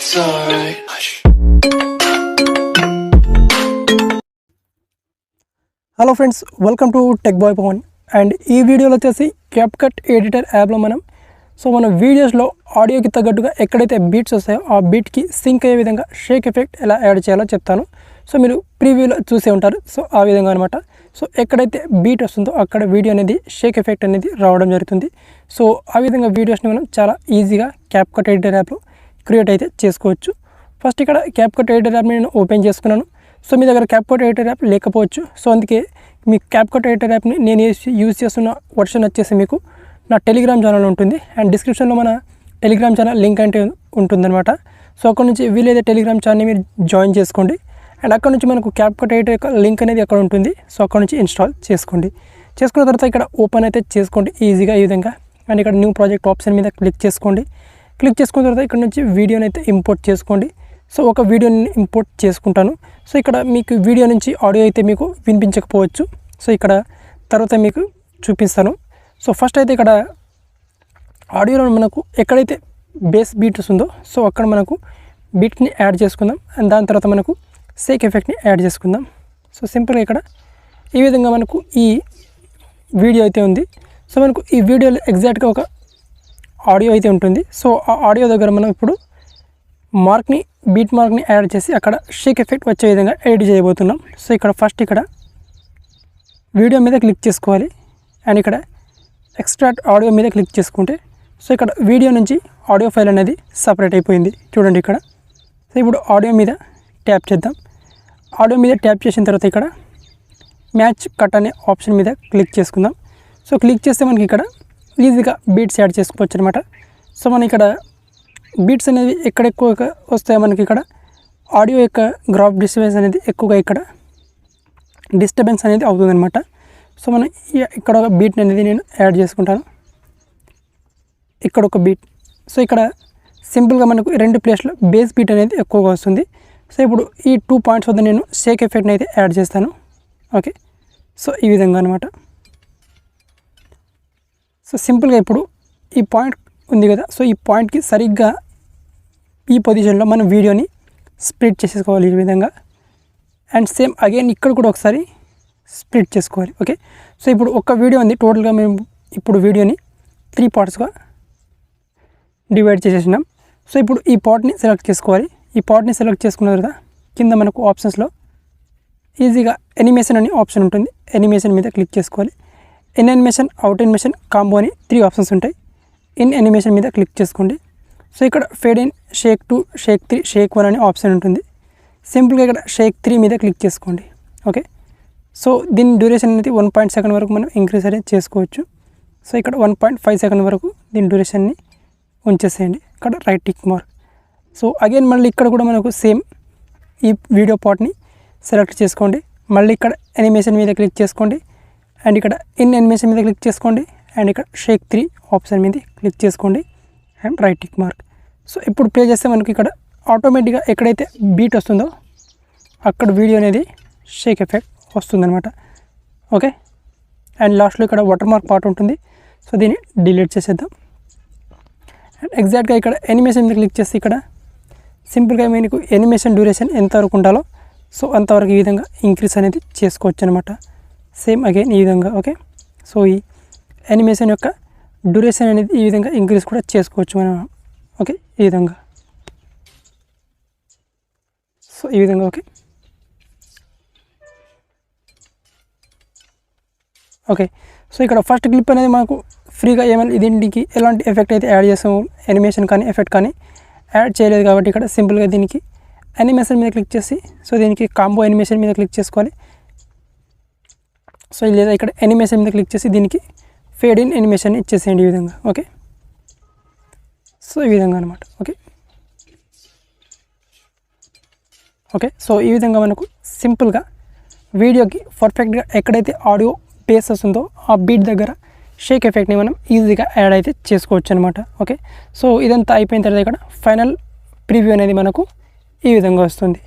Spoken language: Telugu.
it's alright. Hello friends, welcome to tech boy Pavan. And ఈ వీడియోలో వచ్చేసి క్యాప్కట్ ఎడిటర్ యాప్లో మన వీడియోస్లో ఆడియోకి తగ్గట్టుగా ఎక్కడైతే బీట్స్ వస్తాయో ఆ బీట్కి సింక్ అయ్యే విధంగా షేక్ ఎఫెక్ట్ ఎలా యాడ్ చేయాలో చెప్తాను. సో మీరు ప్రీవ్యూలో చూసే ఉంటారు. సో ఆ విధంగా అనమాట. సో ఎక్కడైతే బీట్ వస్తుందో అక్కడ వీడియో అనేది షేక్ ఎఫెక్ట్ అనేది రావడం జరుగుతుంది. సో ఆ విధంగా వీడియోస్ని మనం చాలా ఈజీగా క్యాప్కట్ ఎడిటర్ యాప్లో క్రియేట్ అయితే చేసుకోవచ్చు. ఫస్ట్ ఇక్కడ క్యాప్కట్ ఎడిటర్ యాప్ని నేను ఓపెన్ చేసుకున్నాను. సో మీ దగ్గర క్యాప్కట్ ఎడిటర్ యాప్ లేకపోవచ్చు. సో అందుకే మీ క్యాప్కట్ ఎడిటర్ యాప్ని నేను యూజ్ చేస్తున్న వర్షన్ వచ్చేసి మీకు నా టెలిగ్రామ్ ఛానల్ ఉంటుంది. అండ్ డిస్క్రిప్షన్లో మన టెలిగ్రామ్ ఛానల్ లింక్ అంటే ఉంటుందన్నమాట. సో అక్కడ నుంచి వీలైతే టెలిగ్రామ్ ఛానల్ని మీరు జాయిన్ చేసుకోండి. అండ్ అక్కడ నుంచి మనకు క్యాప్కట్ ఎడిటర్ యొక్క లింక్ అనేది అక్కడ ఉంటుంది. సో అక్కడ నుంచి ఇన్స్టాల్ చేసుకోండి. చేసుకున్న తర్వాత ఇక్కడ ఓపెన్ అయితే చేసుకోండి ఈజీగా ఈ విధంగా. అండ్ ఇక్కడ న్యూ ప్రాజెక్ట్ ఆప్షన్ మీద క్లిక్ చేసుకోండి. క్లిక్ చేసుకున్న తర్వాత ఇక్కడ నుంచి వీడియోని అయితే ఇంపోర్ట్ చేసుకోండి. సో ఒక వీడియోని ఇంపోర్ట్ చేసుకుంటాను. సో ఇక్కడ మీకు వీడియో నుంచి ఆడియో అయితే మీకు వినిపించకపోవచ్చు. సో ఇక్కడ తర్వాత మీకు చూపిస్తాను. సో ఫస్ట్ అయితే ఇక్కడ ఆడియోలో మనకు ఎక్కడైతే బేస్ బీట్ వస్తుందో సో అక్కడ మనకు బీట్ని యాడ్ చేసుకుందాం. అండ్ దాని తర్వాత మనకు షేక్ ఎఫెక్ట్ని యాడ్ చేసుకుందాం. సో సింపుల్గా ఇక్కడ ఈ విధంగా మనకు ఈ వీడియో అయితే ఉంది. సో మనకు ఈ వీడియోలో ఎగ్జాక్ట్గా ఒక ఆడియో అయితే ఉంటుంది. సో ఆ ఆడియో దగ్గర మనం ఇప్పుడు మార్క్ని బీట్ మార్క్ని యాడ్ చేసి అక్కడ షేక్ ఎఫెక్ట్ వచ్చే విధంగా ఎడిట్ చేయబోతున్నాం. సో ఇక్కడ ఫస్ట్ ఇక్కడ వీడియో మీద క్లిక్ చేసుకోవాలి. అండ్ ఇక్కడ ఎక్స్ట్రాక్ట్ ఆడియో మీద క్లిక్ చేసుకుంటే సో ఇక్కడ వీడియో నుంచి ఆడియో ఫైల్ అనేది సపరేట్ అయిపోయింది చూడండి ఇక్కడ. సో ఇప్పుడు ఆడియో మీద ట్యాప్ చేద్దాం. ఆడియో మీద ట్యాప్ చేసిన తర్వాత ఇక్కడ మ్యాచ్ కట్ అనే ఆప్షన్ మీద క్లిక్ చేసుకుందాం. సో క్లిక్ చేస్తే మనకి ఇక్కడ ఈజీగా బీట్స్ యాడ్ చేసుకోవచ్చు అనమాట. సో మనం ఇక్కడ బీట్స్ అనేవి ఎక్కడ ఎక్కువగా వస్తాయో మనకి ఇక్కడ ఆడియో యొక్క గ్రాఫ్ డిస్టర్బెన్స్ అనేది ఎక్కువగా ఇక్కడ డిస్టర్బెన్స్ అనేది అవుతుందన్నమాట. సో మనం ఇక్కడ ఒక బీట్ అనేది నేను యాడ్ చేసుకుంటాను. ఇక్కడ ఒక బీట్. సో ఇక్కడ సింపుల్గా మనకు రెండు ప్లేస్లో బేస్ బీట్ అనేది ఎక్కువగా వస్తుంది. సో ఇప్పుడు ఈ 2 పాయింట్స్ వద్ద నేను షేక్ ఎఫెక్ట్ని అయితే యాడ్ చేస్తాను. ఓకే, సో ఈ విధంగా అనమాట. సో సింపుల్గా ఇప్పుడు ఈ పాయింట్ ఉంది కదా, సో ఈ పాయింట్కి సరిగ్గా ఈ పొజిషన్లో మనం వీడియోని స్ప్లిట్ చేసేసుకోవాలి ఈ విధంగా. అండ్ సేమ్ అగైన్ ఇక్కడ కూడా ఒకసారి స్ప్లిట్ చేసుకోవాలి. ఓకే, సో ఇప్పుడు ఒక వీడియో ఉంది. టోటల్గా మేము ఇప్పుడు వీడియోని 3 పార్ట్స్గా డివైడ్ చేసేసినాం. సో ఇప్పుడు ఈ పార్ట్ని సెలెక్ట్ చేసుకోవాలి. ఈ పార్ట్ని సెలెక్ట్ చేసుకున్న తర్వాత కింద మనకు ఆప్షన్స్లో ఈజీగా ఎనిమేషన్ అనే ఆప్షన్ ఉంటుంది. ఎనిమేషన్ మీద క్లిక్ చేసుకోవాలి. In animation, out animation, combo అని 3 ఆప్షన్స్ ఉంటాయి. ఇన్ యానిమేషన్ మీద క్లిక్ చేసుకోండి. సో ఇక్కడ ఫేడ్ ఇన్, షేక్ 2, షేక్ 3, షేక్ 1 అనే ఆప్షన్ ఉంటుంది. సింపుల్గా ఇక్కడ షేక్ 3 మీద క్లిక్ చేసుకోండి. ఓకే, సో దీని డ్యూరేషన్ అనేది 1 సెకండ్ వరకు మనం ఇంక్రీజ్ అనేది చేసుకోవచ్చు. సో ఇక్కడ 1.5 సెకండ్ వరకు దీని డ్యూరేషన్ని ఉంచేసేయండి. ఇక్కడ right tick mark. So again మళ్ళీ ఇక్కడ కూడా మనకు సేమ్ ఈ వీడియో పార్ట్ని సెలెక్ట్ చేసుకోండి. మళ్ళీ ఇక్కడ యానిమేషన్ మీద క్లిక్ చేసుకోండి. అండ్ ఇక్కడ ఇన్ యానిమేషన్ మీద క్లిక్ చేసుకోండి. అండ్ ఇక్కడ షేక్ 3 ఆప్షన్ మీద క్లిక్ చేసుకోండి. And right tick mark. So ఇప్పుడు ప్లే చేస్తే మనకి ఇక్కడ ఆటోమేటిక్గా ఎక్కడైతే బీట్ వస్తుందో అక్కడ వీడియో అనేది షేక్ ఎఫెక్ట్ వస్తుందన్నమాట. ఓకే, అండ్ లాస్ట్లో ఇక్కడ వాటర్ మార్క్ పార్ట్ ఉంటుంది. సో దీన్ని డిలీట్ చేసేద్దాం. అండ్ ఎగ్జాక్ట్గా ఇక్కడ యానిమేషన్ మీద క్లిక్ చేస్తే ఇక్కడ సింపుల్గా మీకు యానిమేషన్ డ్యూరేషన్ ఎంతవరకు ఉండాలో సో అంతవరకు ఈ విధంగా ఇంక్రీజ్ అనేది చేసుకోవచ్చు అనమాట. సేమ్ అగైన్ ఈ విధంగా. ఓకే, సో ఈ యానిమేషన్ యొక్క డ్యూరేషన్ అనేది ఈ విధంగా ఇంక్రీజ్ కూడా చేసుకోవచ్చు మనం. ఓకే, ఈ విధంగా. సో ఈ విధంగా. ఓకే, ఓకే, సో ఇక్కడ ఫస్ట్ క్లిప్ అనేది మనకు ఫ్రీగా ఏమైనా దీనికి ఎలాంటి ఎఫెక్ట్ అయితే యాడ్ చేస్తాము, యానిమేషన్ కానీ ఎఫెక్ట్ కానీ యాడ్ చేయలేదు కాబట్టి ఇక్కడ సింపుల్గా దీనికి యానిమేషన్ మీద క్లిక్ చేసి సో దీనికి కాంబో యానిమేషన్ మీద క్లిక్ చేసుకోవాలి. సో లేదా ఇక్కడ యానిమేషన్ మీద క్లిక్ చేసి దీనికి ఫేడ్ ఇన్ యానిమేషన్ ఇచ్చేసేయండి ఈ విధంగా. ఓకే, సో ఈ విధంగా అనమాట. ఓకే, ఓకే, సో ఈ విధంగా మనకు సింపుల్గా వీడియోకి పర్ఫెక్ట్గా ఎక్కడైతే ఆడియో బేస్ వస్తుందో ఆ బీట్ దగ్గర షేక్ ఎఫెక్ట్ని మనం ఈజీగా యాడ్ అయితే చేసుకోవచ్చు అనమాట. ఓకే, సో ఇదంతా అయిపోయిన తర్వాత ఇక్కడ ఫైనల్ ప్రివ్యూ అనేది మనకు ఈ విధంగా వస్తుంది.